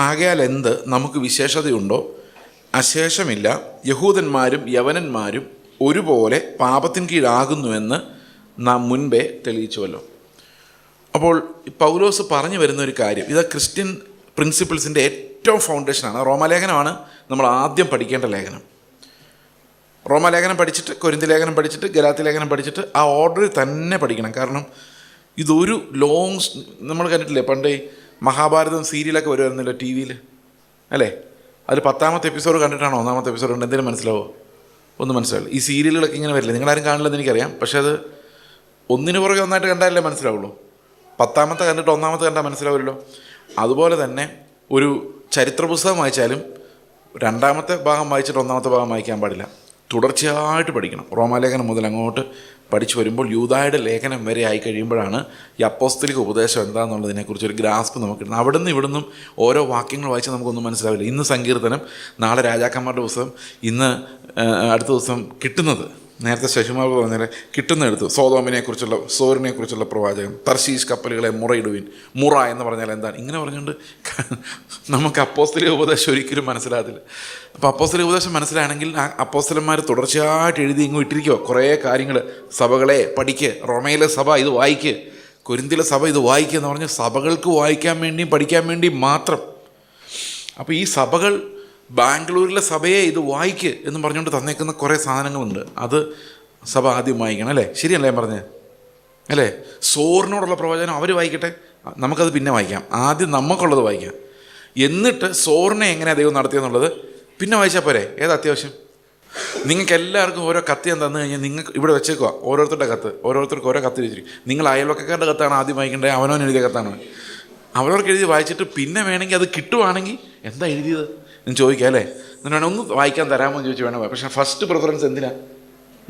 ആകയാൽ എന്ത് നമുക്ക് വിശേഷതയുണ്ടോ? അശേഷമില്ല. യഹൂദന്മാരും യവനന്മാരും ഒരുപോലെ പാപത്തിന് കീഴാകുന്നുവെന്ന് നാം മുൻപേ തെളിയിച്ചുവല്ലോ. അപ്പോൾ പൗലോസ് പറഞ്ഞു വരുന്ന ഒരു കാര്യം, ഇത് ക്രിസ്ത്യൻ പ്രിൻസിപ്പിൾസിൻ്റെ ഏറ്റവും ഫൗണ്ടേഷനാണ്. റോമാലേഖനമാണ് നമ്മൾ ആദ്യം പഠിക്കേണ്ട ലേഖനം. റോമാലേഖനം പഠിച്ചിട്ട് കൊരിന്തി ലേഖനം പഠിച്ചിട്ട് ഗലാത്യ ലേഖനം പഠിച്ചിട്ട് ആ ഓർഡറിൽ തന്നെ പഠിക്കണം. കാരണം ഇതൊരു നമ്മൾ കണ്ടിട്ടില്ലേ, പണ്ട് മഹാഭാരതം സീരിയലൊക്കെ വരുമായിരുന്നല്ലോ ടി വിയിൽ, അല്ലേ? അതിൽ 10ാമത്തെ എപ്പിസോഡ് കണ്ടിട്ടാണോ 1ാമത്തെ എപ്പിസോഡ് ഉണ്ട് എന്തെങ്കിലും മനസ്സിലാവോ? ഒന്നും മനസ്സിലാവില്ല. ഈ സീരിയലുകളൊക്കെ ഇങ്ങനെ വരില്ല, നിങ്ങളാരും കാണില്ലെന്ന് എനിക്കറിയാം. പക്ഷേ അത് ഒന്നിനു പുറകെ ഒന്നായിട്ട് കണ്ടാലല്ലേ മനസ്സിലാവുള്ളൂ. 10ാമത്തെ കണ്ടിട്ട് 1ാമത്തെ കണ്ടാൽ മനസ്സിലാവില്ലല്ലോ. അതുപോലെ തന്നെ ഒരു ചരിത്ര പുസ്തകം വായിച്ചാലും 2ാമത്തെ ഭാഗം വായിച്ചിട്ട് 1ാമത്തെ ഭാഗം വായിക്കാൻ പാടില്ല. തുടർച്ചയായിട്ട് പഠിക്കണം. റോമാലേഖനം മുതൽ അങ്ങോട്ട് പഠിച്ചു വരുമ്പോൾ യൂദായുടെ ലേഖനം വരെ ആയി കഴിയുമ്പോഴാണ് ഈ അപ്പോസ്തലിക ഉപദേശം എന്താണെന്നുള്ളതിനെക്കുറിച്ചൊരു ഗ്രാസ്പ് നമുക്ക് കിട്ടുന്നത്. അവിടുന്ന് ഇവിടുന്നും ഓരോ വാക്യങ്ങൾ വായിച്ചാൽ നമുക്കൊന്നും മനസ്സിലാവില്ല. ഇന്ന് സങ്കീർത്തനം, നാളെ രാജാക്കന്മാരുടെ പുസ്തകം, ഇന്ന് അടുത്ത ദിവസം കിട്ടുന്നത്, നേരത്തെ ശശിമാർ പറഞ്ഞാൽ കിട്ടുന്നെടുത്ത് സോതോമിനെക്കുറിച്ചുള്ള സോറിനെക്കുറിച്ചുള്ള പ്രവാചകം, തർശീഷ് കപ്പലുകളെ മുറയിടുവിൻ. മുറ എന്ന് പറഞ്ഞാൽ എന്താണ്? ഇങ്ങനെ പറഞ്ഞുകൊണ്ട് നമുക്ക് അപ്പോസ്തലിക ഉപദേശം ഒരിക്കലും മനസ്സിലാകത്തില്ല. അപ്പോൾ അപ്പോസ്തലിക ഉപദേശം മനസ്സിലാണെങ്കിൽ ആ അപ്പോസ്തലന്മാർ തുടർച്ചയായിട്ട് എഴുതി ഇങ്ങ് ഇട്ടിരിക്കുമോ കുറേ കാര്യങ്ങൾ. സഭകളെ പഠിക്ക്, റോമയിലെ സഭ ഇത് വായിക്ക്, കൊരിന്തിലെ സഭ ഇത് വായിക്കുക എന്ന് പറഞ്ഞ് സഭകൾക്ക് വായിക്കാൻ വേണ്ടിയും പഠിക്കാൻ വേണ്ടിയും മാത്രം. അപ്പോൾ ഈ സഭകൾ, ബാംഗ്ലൂരിലെ സഭയെ ഇത് വായിക്ക് എന്ന് പറഞ്ഞുകൊണ്ട് തന്നേക്കുന്ന കുറേ സാധനങ്ങളുണ്ട്. അത് സഭ ആദ്യം വായിക്കണം, അല്ലേ? ശരിയല്ലേ ഞാൻ പറഞ്ഞത്, അല്ലേ? സോറിനോടുള്ള പ്രവചനം അവർ വായിക്കട്ടെ, നമുക്കത് പിന്നെ വായിക്കാം. ആദ്യം നമുക്കുള്ളത് വായിക്കാം, എന്നിട്ട് സോറിനെ എങ്ങനെയാണ് ദൈവം നടത്തിയെന്നുള്ളത് പിന്നെ വായിച്ചാൽ പോരെ? ഏതാ അത്യാവശ്യം? നിങ്ങൾക്ക് എല്ലാവർക്കും ഓരോ കത്ത് ഞാൻ തന്നു കഴിഞ്ഞാൽ നിങ്ങൾക്ക് ഇവിടെ വെച്ചേക്കുക ഓരോരുത്തരുടെ കത്ത്, ഓരോരുത്തർക്ക് ഓരോ കത്ത് വെച്ചിരിക്കും. നിങ്ങൾ അയൽവക്കക്കാരുടെ കത്താണ് ആദ്യം വായിക്കേണ്ടത്, അവനവൻ എഴുതിയ കത്താണ്. അവരവർക്ക് എഴുതി വായിച്ചിട്ട് പിന്നെ വേണമെങ്കിൽ അത് കിട്ടുവാണെങ്കിൽ എന്താ എഴുതിയത് എന്ന് ചോദിക്കാം, അല്ലേ? എന്നിട്ട് വേണം ഒന്ന് വായിക്കാൻ തരാമോ എന്ന് ചോദിച്ചു വേണം. പക്ഷേ ഫസ്റ്റ് പ്രിഫറൻസ് എന്തിനാണ്?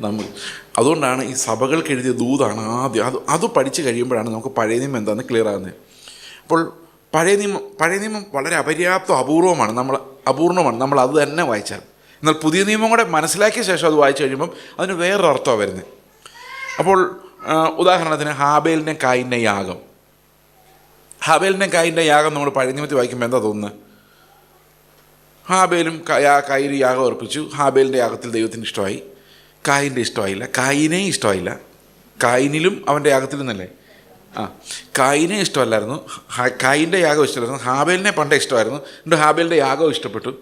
നമ്മൾ. അതുകൊണ്ടാണ് ഈ സഭകൾക്ക് എഴുതിയ ദൂതാണ് ആദ്യം. അത് പഠിച്ചു കഴിയുമ്പോഴാണ് നമുക്ക് പഴയ നിയമം എന്താണെന്ന് ക്ലിയർ ആകുന്നത്. അപ്പോൾ പഴയ നിയമം വളരെ അപൂർവമാണ്, നമ്മൾ അത് തന്നെ വായിച്ചാൽ. എന്നാൽ പുതിയ നിയമം കൂടെ മനസ്സിലാക്കിയ ശേഷം അത് വായിച്ചു കഴിയുമ്പം അതിന് വേറൊരു അർത്ഥമാണ് വരുന്നത്. അപ്പോൾ ഉദാഹരണത്തിന് ഹാബേലിൻ്റെ കായിൻ്റെ യാഗം. ഹാബേലിൻ്റെ കായിൻ്റെ യാഗം നമ്മൾ പഴയ നിയമത്തിൽ വായിക്കുമ്പോൾ എന്താ തോന്നുന്നത്? ഹാബേലും കായിന് യാഗം അർപ്പിച്ചു. ഹാബേലിൻ്റെ യാഗത്തിൽ ദൈവത്തിന് ഇഷ്ടമായി, കായിൻ്റെ ഇഷ്ടമായില്ല. കായിനെയും ഇഷ്ടമായില്ല. കായിനിലും അവൻ്റെ യാഗത്തിൽ നിന്നല്ലേ? കായിനെ ഇഷ്ടമല്ലായിരുന്നു, കായിൻ്റെ യാഗം ഇഷ്ടമല്ലായിരുന്നു. ഹാബേലിനെ പണ്ടേ ഇഷ്ടമായിരുന്നു, എന്നിട്ട് ഹാബേലിൻ്റെ യാഗവും ഇഷ്ടപ്പെട്ടു.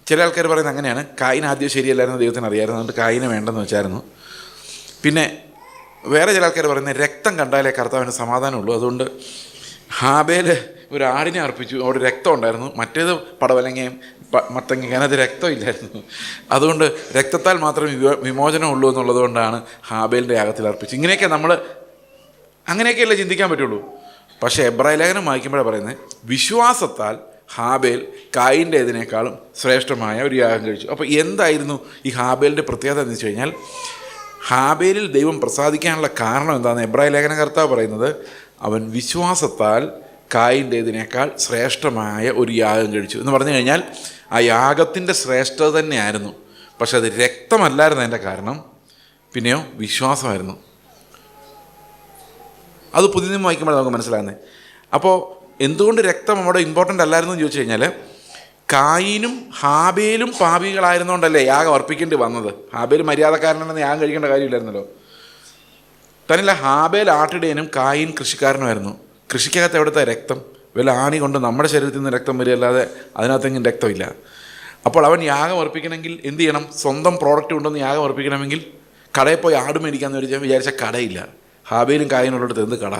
ചില ആൾക്കാർ പറയുന്നത് അങ്ങനെയാണ്, കായിന് ആദ്യം ശരിയല്ലായിരുന്നു, ദൈവത്തിന് അറിയാമായിരുന്നു, അതുകൊണ്ട് കായിനെ വേണ്ടെന്ന് വെച്ചായിരുന്നു. പിന്നെ വേറെ ചില ആൾക്കാർ പറയുന്നത് രക്തം കണ്ടാലേ കർത്താവിന് സമാധാനമുള്ളൂ, അതുകൊണ്ട് ഹാബേൽ ഒരു ആടിനെ അർപ്പിച്ചു, അവിടെ രക്തം ഉണ്ടായിരുന്നു. മറ്റേത് പടവലങ്ങയും മത്തങ്ങയും അതിനകത്ത് രക്തമില്ലായിരുന്നു, അതുകൊണ്ട് രക്തത്താൽ മാത്രമേ വിമോചനമുള്ളൂ എന്നുള്ളത് കൊണ്ടാണ് ഹാബേലിൻ്റെ യാഗത്തിൽ അർപ്പിച്ചു. അങ്ങനെയൊക്കെയല്ലേ ചിന്തിക്കാൻ പറ്റുള്ളൂ. പക്ഷേ എബ്രായ ലേഖനം വായിക്കുമ്പോഴാണ് പറയുന്നത് വിശ്വാസത്താൽ ഹാബേൽ കായിൻ്റേതിനേക്കാളും ശ്രേഷ്ഠമായ ഒരു യാഗം കഴിച്ചു. അപ്പോൾ എന്തായിരുന്നു ഈ ഹാബേലിൻ്റെ പ്രത്യേകത എന്ന് വെച്ച് കഴിഞ്ഞാൽ, ഹാബേലിൽ ദൈവം പ്രസാദിക്കാനുള്ള കാരണം എന്താണെന്ന് എബ്രായ ലേഖനകർത്താവ് പറയുന്നത്, അവൻ വിശ്വാസത്താൽ കായിൻ്റേതിനേക്കാൾ ശ്രേഷ്ഠമായ ഒരു യാഗം കഴിച്ചു എന്ന് പറഞ്ഞു കഴിഞ്ഞാൽ ആ യാഗത്തിൻ്റെ ശ്രേഷ്ഠത തന്നെയായിരുന്നു. പക്ഷെ അത് രക്തമല്ലായിരുന്നു അതിൻ്റെ കാരണം, പിന്നെയോ വിശ്വാസമായിരുന്നു. അത് പുതിയ നിയമം വായിക്കുമ്പോഴാണ് നമുക്ക് മനസ്സിലാകുന്നത്. അപ്പോൾ എന്തുകൊണ്ട് രക്തം അവിടെ ഇമ്പോർട്ടൻ്റ് അല്ലായിരുന്നു എന്ന് ചോദിച്ചു കഴിഞ്ഞാൽ, കായിനും ഹാബേലും പാപികളായിരുന്നുകൊണ്ടല്ലേ യാഗം അർപ്പിക്കേണ്ടി വന്നത്. ഹാബേൽ മര്യാദക്കാരനാണെന്ന് യാഗം കഴിക്കേണ്ട കാര്യമില്ലായിരുന്നല്ലോ. തന്നില്ല, ഹാബേൽ ആട്ടിടയനും കായിൻ കൃഷിക്കാരനുമായിരുന്നു. കൃഷിക്കകത്ത് എവിടുത്തെ രക്തം? വല്ല ആണി കൊണ്ട് നമ്മുടെ ശരീരത്തിൽ നിന്ന് രക്തം വരികയല്ലാതെ അതിനകത്തെങ്കിലും രക്തമില്ല. അപ്പോൾ അവൻ യാഗം അർപ്പിക്കണമെങ്കിൽ എന്ത് ചെയ്യണം? സ്വന്തം പ്രോഡക്റ്റ് ഉണ്ടെന്ന് യാഗം അർപ്പിക്കണമെങ്കിൽ കടയിൽ പോയി ആട് മേടിക്കാമെന്ന് വിചാരിച്ച കടയില്ല. ഹാബേലും കായിനുള്ളിടത്ത് എന്ത് കട?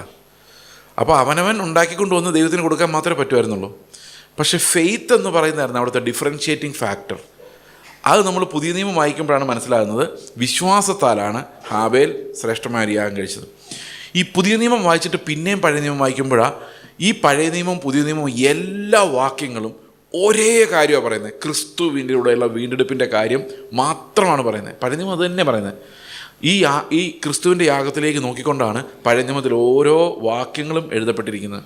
അപ്പോൾ അവനവൻ ഉണ്ടാക്കിക്കൊണ്ട് വന്ന് ദൈവത്തിന് കൊടുക്കാൻ മാത്രമേ പറ്റുമായിരുന്നുള്ളൂ. പക്ഷേ ഫെയ്ത്ത് എന്ന് പറയുന്നതായിരുന്നു അവിടുത്തെ ഡിഫറൻഷ്യേറ്റിംഗ് ഫാക്ടർ. അത് നമ്മൾ പുതിയ നിയമം വായിക്കുമ്പോഴാണ് മനസ്സിലാകുന്നത്, വിശ്വാസത്താലാണ് ഹാബേൽ ശ്രേഷ്ഠമായ യാഗം കഴിച്ചത്. ഈ പുതിയ നിയമം വായിച്ചിട്ട് പിന്നെയും പഴയ നിയമം വായിക്കുമ്പോഴാണ് ഈ പഴയ നിയമവും പുതിയ നിയമവും എല്ലാ വാക്യങ്ങളും ഒരേ കാര്യമാണ് പറയുന്നത്. ക്രിസ്തുവിൻ്റെയുള്ള വീണ്ടെടുപ്പിൻ്റെ കാര്യം മാത്രമാണ് പറയുന്നത്. പഴയ നിയമം അത് തന്നെ പറയുന്നത്. ഈ ക്രിസ്തുവിൻ്റെ യാഗത്തിലേക്ക് നോക്കിക്കൊണ്ടാണ് പഴയ നിയമത്തിൽ ഓരോ വാക്യങ്ങളും എഴുതപ്പെട്ടിരിക്കുന്നത്.